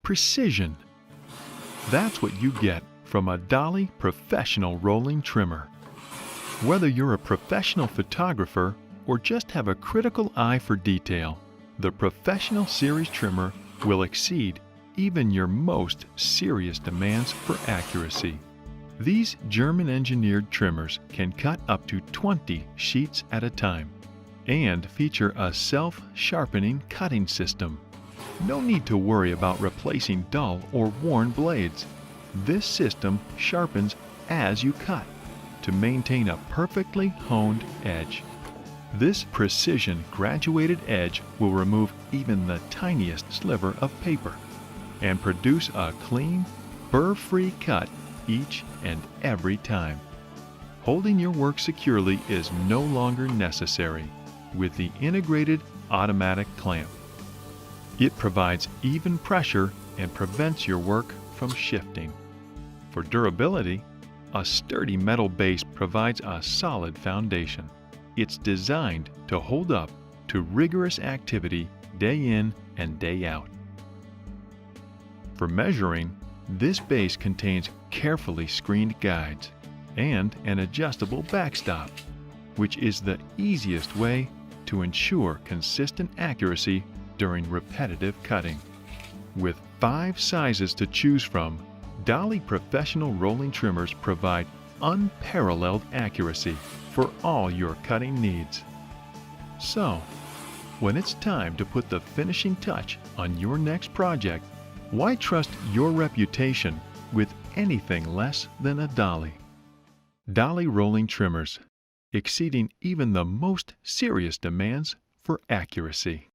precision. That's what you get from a Dahle professional rolling trimmer. Whether you're a professional photographer or just have a critical eye for detail, the Professional Series trimmer will exceed even your most serious demands for accuracy. These German-engineered trimmers can cut up to 20 sheets at a time and feature a self-sharpening cutting system. No need to worry about replacing dull or worn blades. This system sharpens as you cut to maintain a perfectly honed edge. This precision graduated edge will remove even the tiniest sliver of paper and produce a clean, burr-free cut each and every time. Holding your work securely is no longer necessary with the integrated automatic clamp. It provides even pressure and prevents your work from shifting. For durability, a sturdy metal base provides a solid foundation. It's designed to hold up to rigorous activity day in and day out. For measuring, this base contains carefully screened guides and an adjustable backstop, which is the easiest way to ensure consistent accuracy during repetitive cutting. With 5 sizes to choose from, Dahle professional rolling trimmers provide unparalleled accuracy for all your cutting needs. So, when it's time to put the finishing touch on your next project, why trust your reputation with anything less than a Dahle? Dahle rolling trimmers, exceeding even the most serious demands for accuracy.